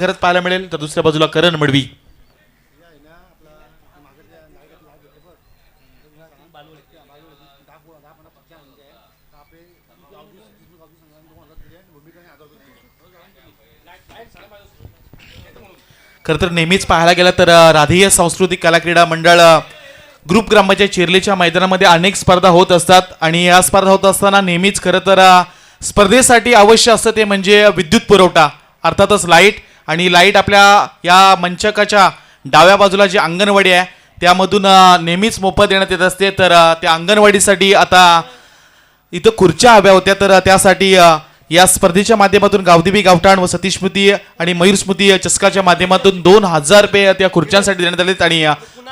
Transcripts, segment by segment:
घरात पाहायला मिळेल. तर दुसऱ्या बाजूला करण मडवी. खरं तर नेहमीच पाहायला गेलं तर राधेय सांस्कृतिक कला क्रीडा मंडळ ग्रुप ग्रामपंचायत चिरलेच्या मैदानामध्ये अनेक स्पर्धा होत असतात आणि या स्पर्धा होत असताना नेहमीच खरं तर स्पर्धेसाठी आवश्यक असतं ते म्हणजे विद्युत पुरवठा, अर्थातच लाईट. आणि लाईट आपल्या या मंचकाच्या डाव्या बाजूला जी अंगणवाडी आहे त्यामधून नेहमीच मोफत देण्यात येत असते. तर त्या अंगणवाडीसाठी आता इथं खुर्च्या हव्या होत्या. तर त्यासाठी या स्पर्धेच्या माध्यमातून गावदेवी गावठाण व सतीश स्मृती आणि मयूर स्मृती चस्काच्या माध्यमातून 2000 रुपये त्या खुर्च्यांसाठी देण्यात आलेत. आणि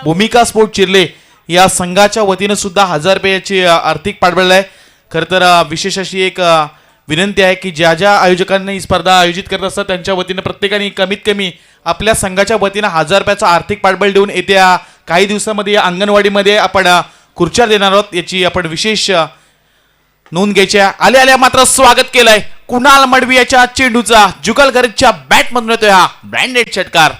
भूमिका स्पोर्ट चिरले या संघाच्या वतीनं सुद्धा 1000 रुपयाची आर्थिक पाठबळ आहे. खरं तर विशेष अशी एक विनंती आहे की ज्या ज्या आयोजकांनी ही स्पर्धा आयोजित करत असतात त्यांच्या वतीनं प्रत्येकाने कमीत कमी आपल्या संघाच्या वतीनं 1000 रुपयाचं आर्थिक पाठबळ देऊन येत्या काही दिवसामध्ये या अंगणवाडीमध्ये आपण खुर्च्या देणार आहोत. याची आपण विशेष नोंद घ्यायची आहे. आल्या आल्या मात्र स्वागत केलंय कुणाल मडवी याच्या चेंडूचा. जुगलगरजच्या बॅट मधून येतोय हा ब्रँडेड षटकार.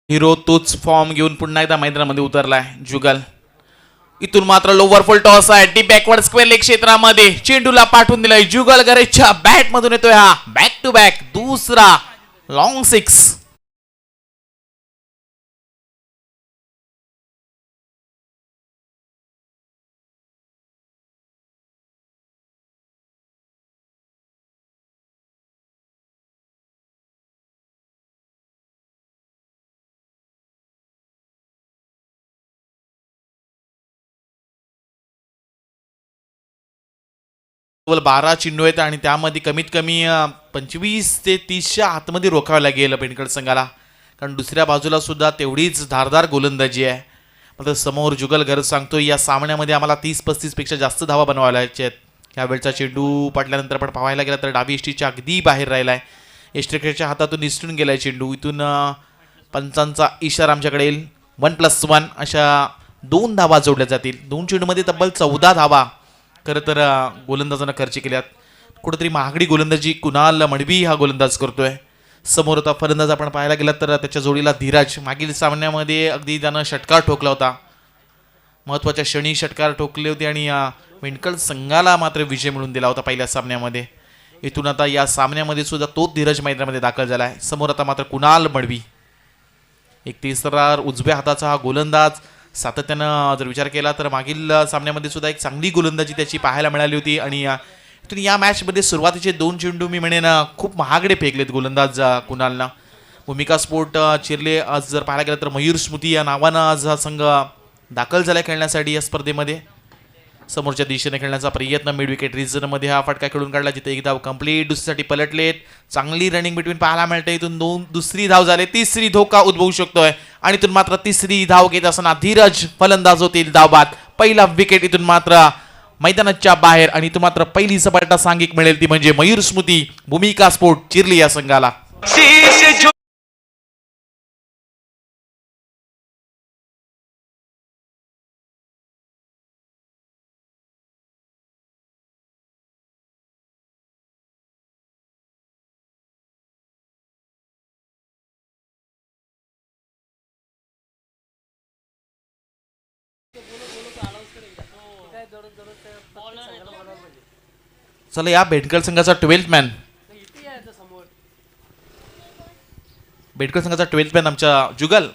हिरो तोच फॉर्म घेऊन पुन्हा एकदा मैदानामध्ये उतरलाय जुगल. इथून मात्र लोवर फुल टॉस आहे. डी बॅकवर्ड स्क्वेअर लेग क्षेत्रामध्ये चेंडूला पाठवून दिलाय. जुगल गरेजच्या बॅट मधून येतोय हा बॅक टू बॅक दुसरा लॉंग सिक्स. केवळ 12 चेंडू आहेत आणि त्यामध्ये कमीत कमी 25 ते 30च्या आतमध्ये रोखावं लागेल पेंडकड संघाला, कारण दुसऱ्या बाजूला सुद्धा तेवढीच धारदार गोलंदाजी आहे. मात्र समोर जुगलगर सांगतो या सामन्यामध्ये आम्हाला 30-35 पेक्षा जास्त धावा बनवायच्या आहेत. यावेळचा चेंडू पडल्यानंतर पण पाहायला गेला तर डावी एसटीच्या अगदी बाहेर राहिलाय. एस्ट्रेकरच्या हातातून निसटून गेलाय चेंडू. इथून पंचांचा इशारा आमच्याकडे येईल. 1+1 अशा 2 धावा जोडल्या जातील. 2 चेंडूमध्ये तब्बल 14 धावा खरं तर गोलंदाजांना खर्च केल्यात. कुठेतरी महागडी गोलंदाजी कुणाल मडवी हा गोलंदाज करतोय. समोर होता फलंदाज आपण पाहायला गेला तर त्याच्या जोडीला धीरज. मागील सामन्यामध्ये अगदी त्यानं षटकार ठोकला होता, महत्त्वाच्या क्षणी षटकार ठोकले होते आणि वेंडकल संघाला मात्र विजय मिळवून दिला होता पहिल्या सामन्यामध्ये. इथून आता या सामन्यामध्ये सुद्धा तोच धीरज मैदानामध्ये दाखल झाला आहे. समोर आता मात्र कुणाल मडवी, एक तिसरा उजव्या हाताचा हा गोलंदाज. सातत्यानं जर विचार केला तर मागील सामन्यामध्ये सुद्धा एक चांगली गोलंदाजी त्याची पाहायला मिळाली होती. आणि इथून या मॅचमध्ये सुरुवातीचे 2 चेंडू मी म्हणेन खूप महागडे फेकलेत गोलंदाज कुणालनं. भूमिका स्पोर्ट चिरले आज जर पाहायला गेलं तर मयूर स्मृती या नावानं आज हा संघ दाखल झाला खेळण्यासाठी या स्पर्धेमध्ये. समोरच्या दिशेने खेळण्याचा प्रयत्न, मिड विकेट रिजनमध्ये हा फटका खेळून काढला जिथे एक धाव कंप्लीट. दुसरीसाठी पलटलेत. चांगली रनिंग बिटवीन पाहायला मिळते. इथून दुसरी धाव झाली. तिसरी धोका उद्भवू शकतोय आणि इथून मात्र तिसरी धाव घेत असताना धीरज फलंदाज होतील धावबाद. पहिला विकेट इथून मात्र मैदानाच्या बाहेर आणि इथून मात्र पहिली सपाटा सांघिक मिळेल ती म्हणजे मयूर स्मृती भूमिका स्पोर्ट चिरली या संघाला. चला या बेडकर संघाचा 12th मॅन, बेडकर संघाचा 12th मॅन आमच्या जुगल.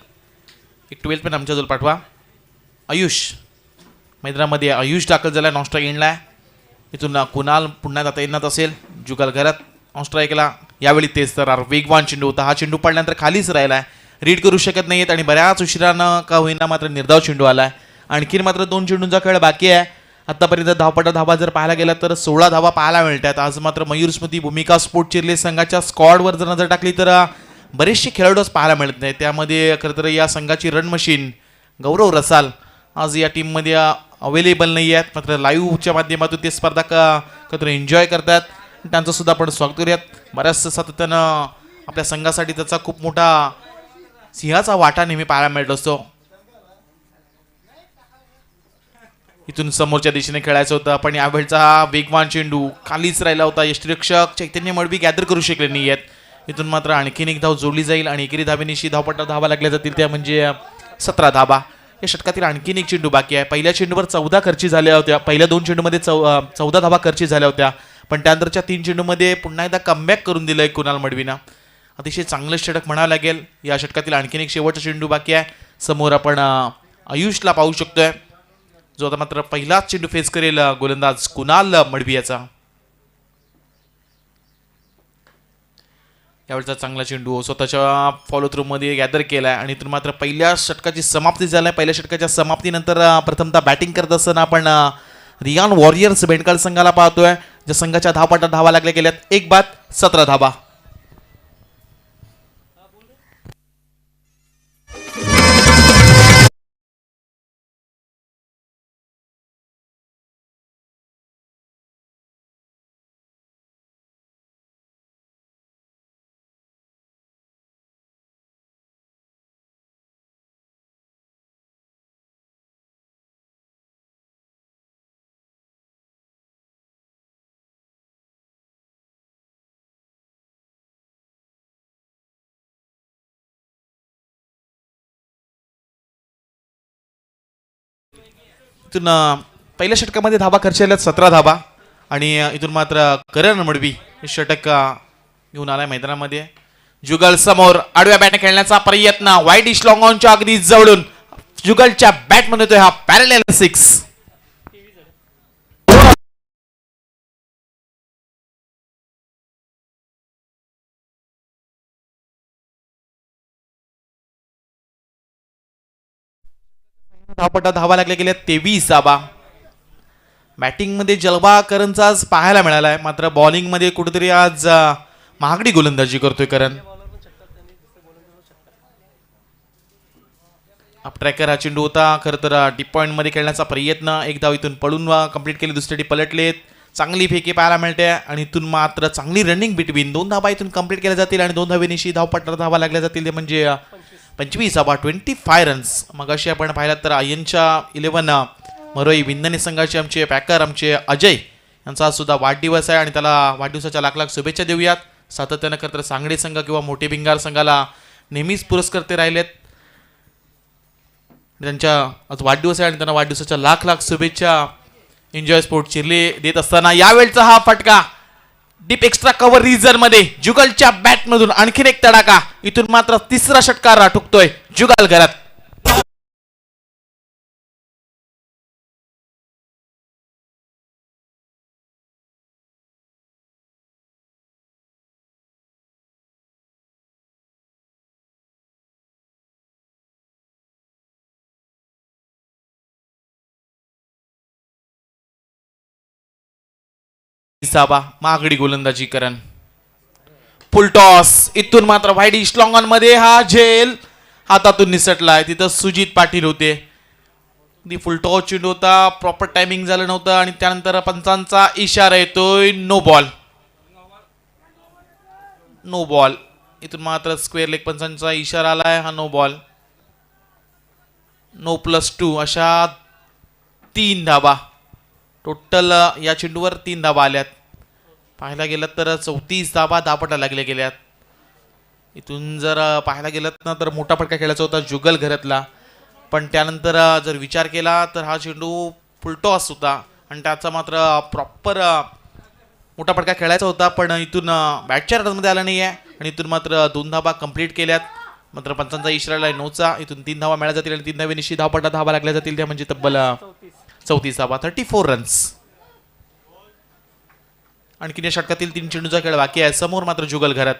एक 12th मॅन आमच्या जवळ पाठवा. आयुष मैदानामध्ये आयुष दाखल झाला. नॉन स्ट्राईक एंडला. इथून कुणाल पुन्हा जाता येणार असेल. जुगल घरात ऑन स्ट्राईकला. यावेळी तेच तर वेगवान चेंडू होता. हा चेंडू पडल्यानंतर खालीच राहिलाय. रीड करू शकत नाहीयेत आणि बऱ्याच उशिरानं का होईना मात्र निर्धाव चेंडू आलाय. आणखीन मात्र 2 चेंडूंचा खेळ बाकी आहे. आतापर्यंत धावा जर पाहायला गेला तर 16 धावा पाहायला मिळतात. आज मात्र मयूर स्मृती भूमिका स्पोर्ट चिरले संघाच्या स्क्वॉडवर जर नजर टाकली तर बरेचसे खेळाडू पाहायला मिळत नाही. त्यामध्ये खरं तर या संघाची रन मशीन गौरव रसाल आज या टीममध्ये अवेलेबल नाही आहेत. मात्र लाईव्हच्या माध्यमातून ते स्पर्धा खरं तर एन्जॉय करतात. त्यांचं सुद्धा आपण स्वागत करूयात. बऱ्याच सातत्यानं आपल्या संघासाठी त्याचा खूप मोठा सिंहाचा वाटा नेहमी पाहायला मिळत असतो. इथून समोरच्या दिशेने खेळायचं होतं, पण यावेळचा हा वेगवान चेंडू खालीच राहिला होता. यष्टिरक्षक चैतन्य मडवी गॅदर करू शकले नाही आहेत. इथून मात्र आणखीन एक धाव जोडली जाईल आणि एकेरी धावेनिशी धावपट्टा धावा लागल्या जातील, त्या म्हणजे 17 धावा. या षटकातील आणखीन एक चेंडू बाकी आहे. पहिल्या चेंडूवर 14 खर्ची झाल्या होत्या. पहिल्या 2 चेंडूमध्ये 14 धावा खर्ची झाल्या होत्या, पण त्यानंतरच्या 3 चेंडूमध्ये पुन्हा एकदा कमबॅक करून दिलंय कुणाल मडवीनं. अतिशय चांगलं षटक म्हणावं लागेल. या षटकातील आणखीन एक शेवटचा चेंडू बाकी आहे. समोर आपण आयुषला पाहू शकतोय, जो आता मात्र पहिलाच चेंडू फेस करेल गोलंदाज कुणाल मडवी याचा. यावेळचा चांगला चेंडू स्वतःच्या फॉलो थ्रू मध्ये गॅदर केलाय आणि इथून मात्र पहिल्या षटकाची समाप्ती झाली. पहिल्या षटकाच्या समाप्तीनंतर प्रथमतः बॅटिंग करत असताना आपण रियान वॉरियर्स बेंडकाळ संघाला पाहतोय, ज्या संघाच्या धावपट्टा धावा लागल्या गेल्यात. 1 बाद 17 धावा. इथून पहिल्या षटकामध्ये धावा खर्च झाल्यात 17 धावा आणि इथून मात्र करण मडवी हे षटक घेऊन आलाय मैदानामध्ये. जुगल समोर आडव्या बॅटने खेळण्याचा प्रयत्न, वाईट डिश लॉंग ऑनच्या अगदी जवळून जुगलच्या बॅटमध्ये येतोय हा पॅरलेल 6. धावपट्टा धावा लागल्या गेल्या 23 धावा. बॅटिंग मध्ये जलवा करणचा आज पाहायला मिळालाय, मात्र बॉलिंग मध्ये कुठेतरी आज महागडी गोलंदाजी करतोय करण. अप ट्रॅकर हा चेंडू होता, खरं तर डीप पॉइंट मध्ये खेळण्याचा प्रयत्न. एक धाव इथून पळून कंप्लीट केली, दुसरे पलटलेत. चांगली फेकी पाहायला मिळते आणि इथून मात्र चांगली रनिंग बिटवीन 2 धावा इथून कंप्लीट केल्या जातील आणि 2 धावेनिशी धावपट्टा धावा लागल्या जातील, ते म्हणजे 25 धावा 25 रन्स. मग अशी आपण पाहिलात तर आयनच्या 11 मरोई विंदने संघाचे आमचे पॅकर आमचे अजय यांचा सुद्धा वाढदिवस आहे आणि त्याला वाढदिवसाच्या लाख लाख शुभेच्छा देऊयात. सातत्यानं खरं तर सांगली संघ किंवा मोठे भिंगार संघाला नेहमीच पुरस्कर्ते राहिलेत. त्यांच्या आज वाढदिवस आहे आणि त्यांना वाढदिवसाच्या लाख लाख शुभेच्छा. एन्जॉय स्पोर्ट चिरले देत असताना यावेळचा हा फटका डीप एक्स्ट्रा कव्हर रिजन मध्ये जुगलच्या बॅट मधून आणखीन एक तडाखा. इथून मात्र तिसरा षटकार ठुकतोय जुगल घरात. महागडी गोलंदाजी करण. फुलटॉस इथून मात्र व्हाईट इस्लॉंगन मध्ये हा झेल हातातून निसटलाय. तिथं सुजित पाटील होते. फुलटॉस चेंडू होता, प्रॉपर टायमिंग झालं नव्हतं आणि त्यानंतर पंचांचा इशारा येतोय नो बॉल. No ball. इथून मात्र स्क्वेअर लेग पंचांचा इशारा आलाय, हा नो बॉल. नो +2 अशा 3 धावा टोटल या चेंडूवर 3 धावा आल्यात. पाहायला गेलं तर 34 धावा धावपट्टा लागल्या गेल्यात. इथून जर पाहायला गेलं ना तर मोठा फटका खेळायचा होता जुगल घरातला, पण त्यानंतर जर विचार केला तर हा चेंडू फुलटॉस होता आणि त्याचा मात्र प्रॉपर मोठा फटका खेळायचा होता, पण इथून बॅटच्या रनमध्ये आला नाही आहे आणि इथून मात्र 2 धावा कंप्लीट केल्यात. मात्र पंचांचा इशारा नोचा. इथून 3 धावा मिळाल्या जातील आणि 3 धावेनिशी धावपट्टा धावा लागल्या जातील, त्या म्हणजे तब्बल 34 धावा 34 रन्स. आणखीन या षटकातील 3 चेंडूचा खेळ बाकी आहे. समोर मात्र जुगल घरात.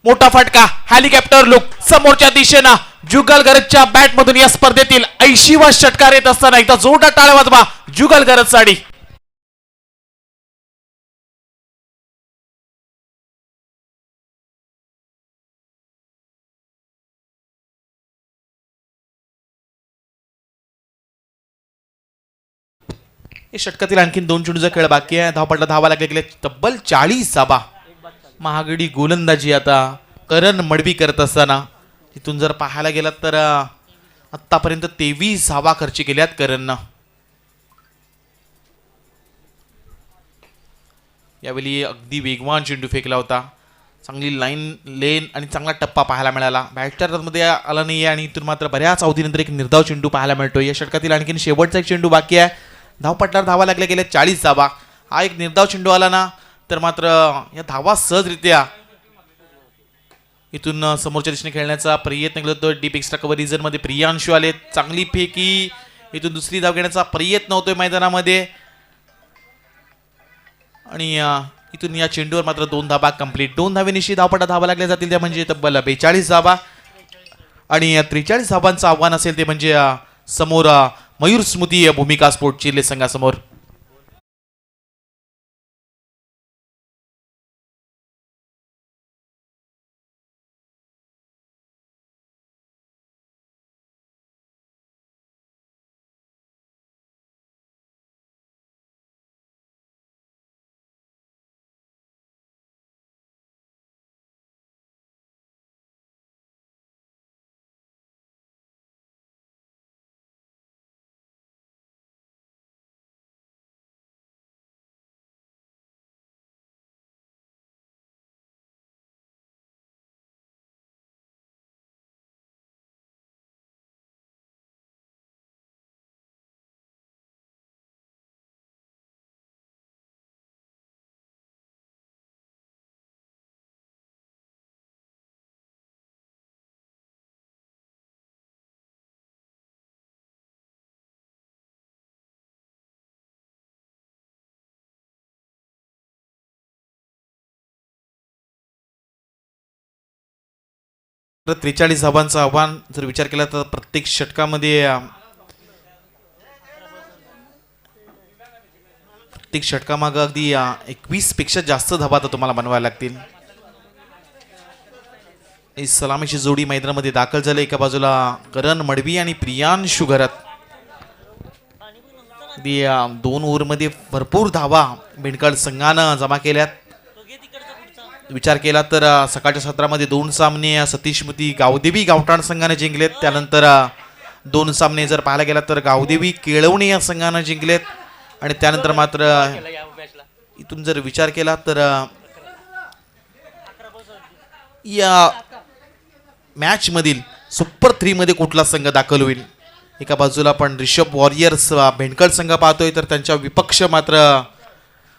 मोठा फटका, हेलिकॉप्टर लुक समोरच्या दिशेनं जुगल घरच्या बॅट मधून या स्पर्धेतील 80वा षटकार येत असताना एकदा जोरदार टाळ्या वाजवा जुगल घरत साडी. षटकातील आणखीन 2 चेंडूचा खेळ बाकी आहे. धावपट्टा धावा लागले गेले तब्बल 40 धावा. महागडी गोलंदाजी आता करण मडवी करत असताना तिथून जर पाहायला गेलात तर आत्तापर्यंत 23 धावा खर्च केल्यात करणनं. यावेळी अगदी वेगवान चेंडू फेकला होता. चांगली लाईन लेन आणि चांगला टप्पा पाहायला मिळाला. बॅटरमध्ये आला नाही आणि इथून मात्र बऱ्याच अवधीनंतर एक निर्धाव चेंडू पाहायला मिळतोय. या षटकातील आणखीन शेवटचा एक चेंडू बाकी आहे. धावपट्ट्यावर धावा लागल्या गेल्या 40 धावा. हा एक निर्धाव चेंडू आला ना तर मात्र या धावा सहजरित्या इथून समोरच्या दिशेने खेळण्याचा प्रयत्न केला होतो. डीप एक्स्ट्रा कव्हर रिझनमध्ये प्रियांशू आले. चांगली फेकी. इथून दुसरी धाव घेण्याचा प्रयत्न होतोय मैदानामध्ये आणि इथून या चेंडूवर मात्र 2 धावा कंप्लीट. 2 धावेनिशी धावपट्टा धावा लागल्या जातील त्या म्हणजे तब्बल 42 धावा आणि 43 धावांचं आव्हान असेल ते म्हणजे समोर मयूर स्मृती भूमिका स्पोर्ट चिर्ले संघासमोर. तर 43 धावांचं आव्हान जर विचार केला तर प्रत्येक षटकामध्ये अगदी 21 पेक्षा जास्त धावा तर तुम्हाला बनवायला लागतील. सलामीची जोडी मैदानामध्ये दाखल झाली. एका बाजूला करण मडवी आणि प्रियांशू घरात. अगदी 2 ओव्हरमध्ये भरपूर धावा बेंडकाळ संघानं जमा केल्यात. विचार केला तर सकाळच्या सत्रामध्ये 2 सामने सतीश मुती गावदेवी गावठाण संघाने जिंकलेत. त्यानंतर 2 सामने जर पाहायला गेला तर गावदेवी केळवणे या संघानं जिंकलेत आणि त्यानंतर मात्र इथून जर विचार केला तर या मॅच मधील सुपर 3 मध्ये कुठला संघ दाखल होईल. एका बाजूला पण रिषभ वॉरियर्स भेंडकळ संघ पाहतोय तर त्यांच्या विपक्ष मात्र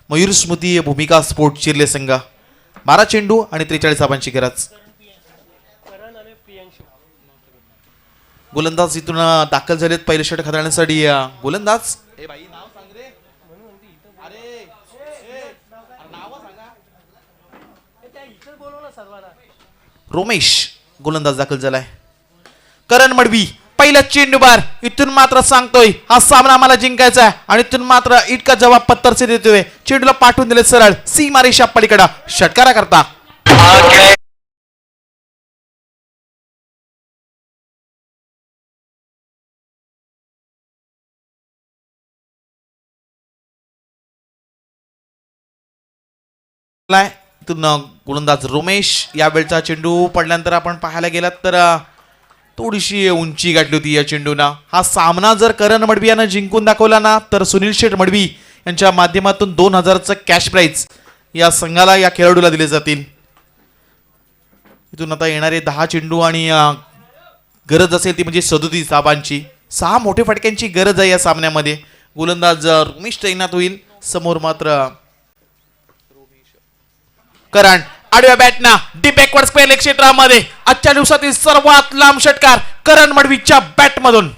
मयूर स्मृती भूमिका स्पोर्ट चिर्ले संघ. 12 चेंडू आणि 43 धावांची गरज. गोलंदाज इथून दाखल झालेत पहिले षटक हाताळण्यासाठी. गोलंदाज रोमेश गोलंदाज दाखल झालाय. करण मडवी पहिला चेंडू बार. इथून मात्र सांगतोय हा सामना मला जिंकायचा आहे आणि इथून मात्र इतका जवाब पत्तर से देतोय. चेंडूला पाठवून दिले सरळ सीमारेषा पलीकडे षटकारा करता. इथून गोलंदाज रोमेश. यावेळचा चेंडू पडल्यानंतर आपण पाहायला गेलात तर थोडीशी उंची गाठली होती या चेंडूना. हा सामना जर करण मडवी यानं जिंकून दाखवला ना तर सुनील शेठ मडवी यांच्या माध्यमातून 2000चं कॅश प्राइज या संघाला या खेळाडूला दिले जातील. इथून आता येणारे 10 चेंडू आणि गरज असेल ती म्हणजे 37 धावांची. 6 मोठे फटक्यांची गरज आहे या सामन्यामध्ये. गोलंदाज रोमेश तैनात होईल. समोर मात्र करण आडव्या बॅटना डीप बॅकवर्ड स्क्वेअर लेग क्षेत्रामध्ये आजच्या दिवसातील सर्वात लांब षटकार करण मडवीच्या बॅटमधून.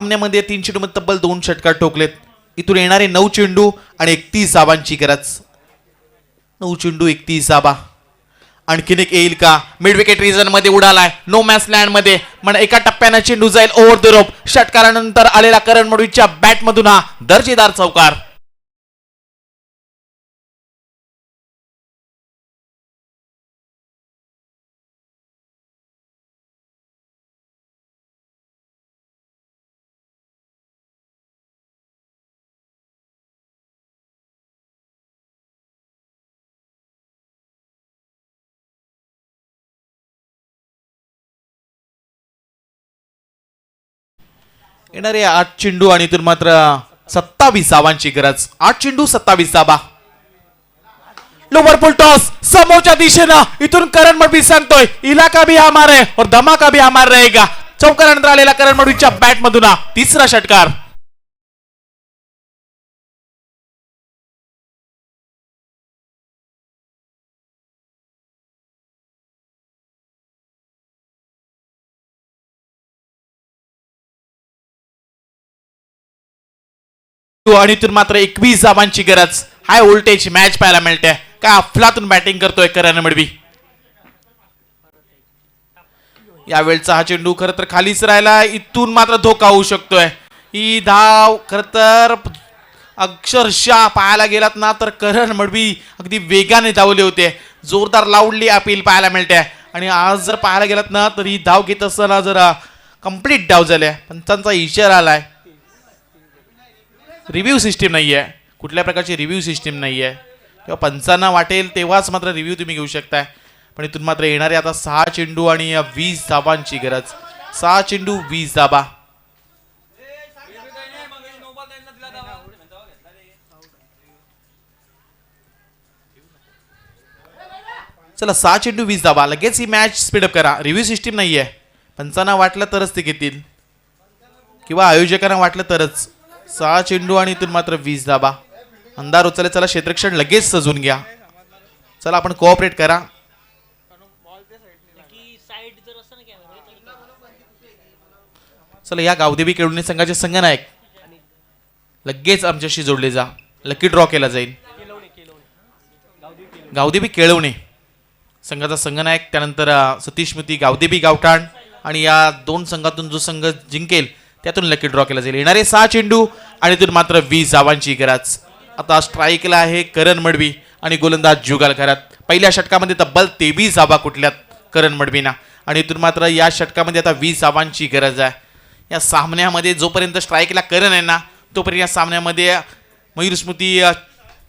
सामन्यामध्ये 3 चेंडूमध्ये तब्बल 2 षटकार ठोकलेत. इथून येणारे 9 चेंडू आणि 31 धावांची गरज. 9 चेंडू 31 धावा. आणखीन एक येईल का? मिड विकेट रिजन मध्ये उडालाय, नो मॅच लँड मध्ये. पण एका टप्प्यानं चेंडू जाईल ओव्हर द रोप. षटकारानंतर आलेला करण मडवीच्या बॅट मधून हा दर्जेदार चौकार. येणारे 8 चेंडू आणि इथून मात्र 27 धावांची गरज. 8 चेंडू 27 धावा. लोवर फुल टॉस समोरच्या दिशेनं इथून करण मडवी सांगतोय इलाका भी हमारा है और धमाका भी हमारा रहेगा. चौकारानंतर आलेला करण मडवीच्या बॅट मधून हा तिसरा षटकार. आणि इथून मात्र 21 धावांची गरज. हाय व्होल्टेज मॅच पाहायला मिळते. काय अफलातून बॅटिंग करतोय करण मडवी. यावेळचा हा चेंडू खर तर खालीच राहिला. इथून मात्र धोका होऊ शकतोय. ही धाव खर तर अक्षरशः पाहायला गेलात ना तर करण मडवी अगदी वेगाने धावले होते. जोरदार लाऊडली अपील पाहायला मिळते. आणि आज जर पाहायला गेलात ना तर ही धाव घेत असताना जरा कंप्लीट धाव झाल्या. पंचांचा इशारा आलाय. रिव्ह्यू सिस्टीम नाही आहे, कुठल्या प्रकारची रिव्ह्यू सिस्टीम नाही आहे. तेव्हा पंचांना वाटेल तेव्हाच मात्र रिव्ह्यू तुम्ही घेऊ शकताय. पण इथून मात्र येणारे आता 6 चेंडू आणि 20 धावांची गरज. 6 चेंडू 20 धावा. चला 6 चेंडू 20 धावा. लगेच ही मॅच स्पीडअप करा. रिव्ह्यू सिस्टीम नाही आहे. पंचांना वाटलं तरच ते घेतील किंवा आयोजकांना वाटलं तरच. 6 चेंडू आणि इथून मात्र 20 धावा. अंधार उचलले. चला क्षेत्रक्षण लगेच सजून घ्या. चला आपण कोऑपरेट करा. चला या गावदेवी केळवणे संघाचे संघनायक लगेच आमच्याशी जोडले जा. लकी ड्रॉ केला जाईल. गावदेवी केळवणे संघाचा संघनायक, त्यानंतर सतीश स्मृती गावदेवी गावठाण आणि या 2 संघातून जो संघ जिंकेल त्यातून लकी ड्रॉ केला जाईल. येणारे 6 चेंडू आणि इथून मात्र 20 धावांची गरज. आता स्ट्राईकला आहे करण मडवी आणि गोलंदाज जुगल करत. पहिल्या षटकामध्ये तब्बल 23 धावा कुठल्यात करण मडवीना. आणि इथून मात्र या षटकामध्ये आता 20 धावांची गरज आहे. या सामन्यामध्ये जोपर्यंत स्ट्राईकला करण आहे ना तोपर्यंत या सामन्यामध्ये मयूर स्मृती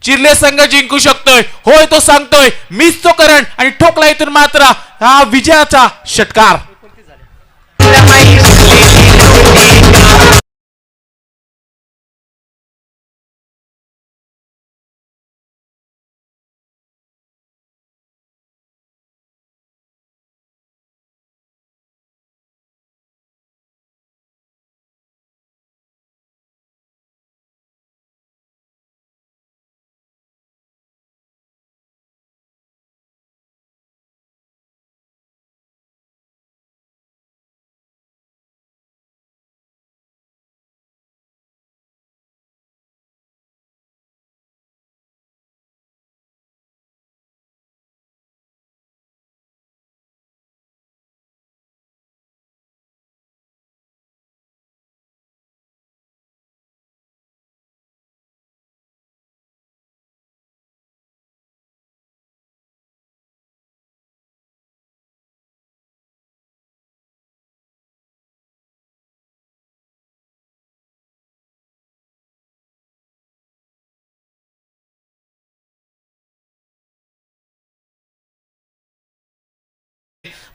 चिरले संघ जिंकू शकतोय. होय तो सांगतोय मीच तो करण. आणि ठोकला इथून मात्र हा विजयाचा षटकार.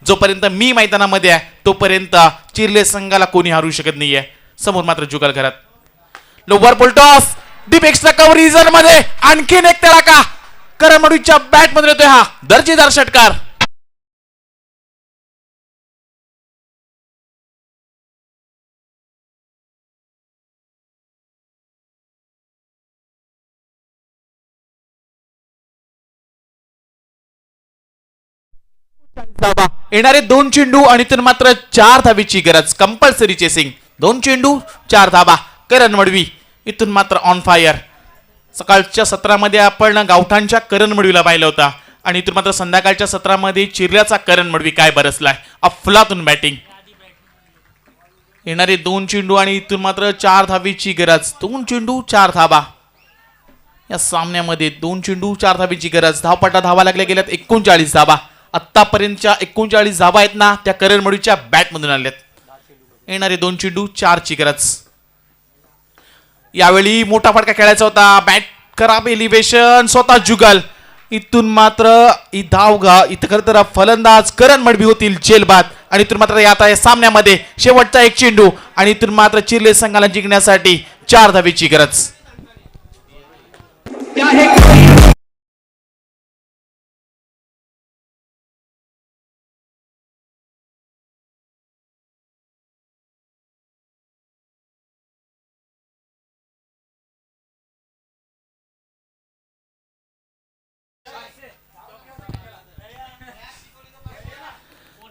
जोपर्यंत मी मैदानामध्ये आहे तोपर्यंत चिरले संघाला कोणी हरू शकत नाहीये. समोर मात्र जुगल घरात. Lower full toss deep extra cover region मध्ये आणखीन एक तडाखा. करण मडवीच्या बॅट मध्ये येतोय हा दर्जेदार षटकार. येणारे 2 चेंडू आणि इथून मात्र 4 धावेची गरज. Compulsory chasing. 2 चेंडू 4 धावा. करण मडवी इथून मात्र ऑन फायर. सकाळच्या सत्रामध्ये आपण गावठाणच्या करण मडवीला पाहिलं होता आणि इथून मात्र संध्याकाळच्या सत्रामध्ये चिरल्याचा करण मडवी काय बरसलाय, अफलातून बॅटिंग. येणारे 2 चेंडू आणि इथून मात्र 4 धावेची गरज. 2 चेंडू 4 धावा या सामन्यामध्ये. 2 चेंडू 4 धावेची गरज. धावपटा धावा लागल्या गेल्यात 39 धावा. आतापर्यंतच्या 39 धावा आहेत ना त्या करण मडवीच्या बॅटमधून आल्यात. येणारे 2 चेंडू 4 ची गरज. यावेळी मोठा फटका खेळायचा होता. बॅट खराब एलिव्हेशन, स्वतः जुगल. इथून मात्र इथं खरं तर फलंदाज करण मडवी होतील जेलबाद. आणि इथून मात्र आता या सामन्यामध्ये शेवटचा 1 चेंडू आणि इथून मात्र चिरले संघाला जिंकण्यासाठी 4 धावेची गरज.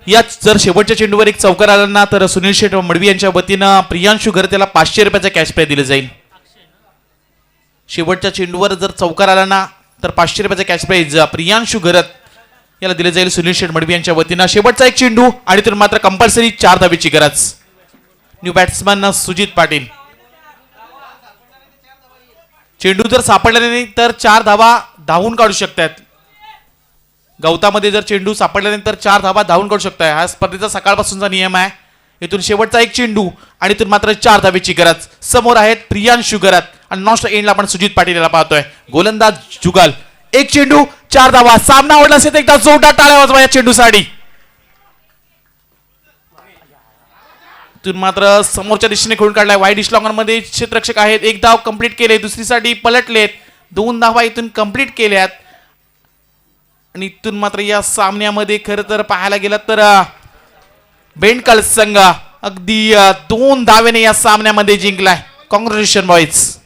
याच जर शेवटच्या चेंडूवर एक चौकार आला ना तर सुनील शेठ मडवी यांच्या वतीनं प्रियांशू घर त्याला 500 रुपयाचा कॅश प्राइज दिलं जाईल. शेवटच्या चेंडूवर जर चौकार आला ना तर 500 रुपयाचा कॅश प्राइज प्रियांशू घरत याला दिले जाईल सुनील शेठ मडवी यांच्या वतीनं. शेवटचा 1 चेंडू आणि तर मात्र कंपल्सरी 4 धावेची गरज. New batsman Sujit Patil. चेंडू जर सापडला नाही तर 4 धावा धावून काढू शकतात. गवतामध्ये जर चेंडू सापडल्यानंतर 4 धावा धावून काढू शकताय. हा स्पर्धेचा सकाळपासूनचा नियम आहे. इथून शेवटचा 1 चेंडू आणि इथून मात्र 4 धावेची गरज. समोर आहेत प्रियांशू घरत आणि नॉस्ट एंडला आपण सुजित पाटील याला पाहतोय. गोलंदाज जुगल. 1 चेंडू 4 धावा. सामना आवडला असेल तर एकदा जोरदार टाळ्या वाजवा या चेंडूसाठी. इथून मात्र समोरच्या दिशेने खेळून काढलाय. वाईड डिशलॉंगर मध्ये क्षेत्ररक्षक आहेत. 1 धाव कंप्लीट केले. दुसरीसाठी पलटलेत. 2 धावा इथून कंप्लीट केल्यात. आणि इथून मात्र या सामन्यामध्ये खरं तर पाहायला गेलं तर बेंडकल संघ अगदी 2 धावेने या सामन्यामध्ये जिंकलाय. Congratulation boys.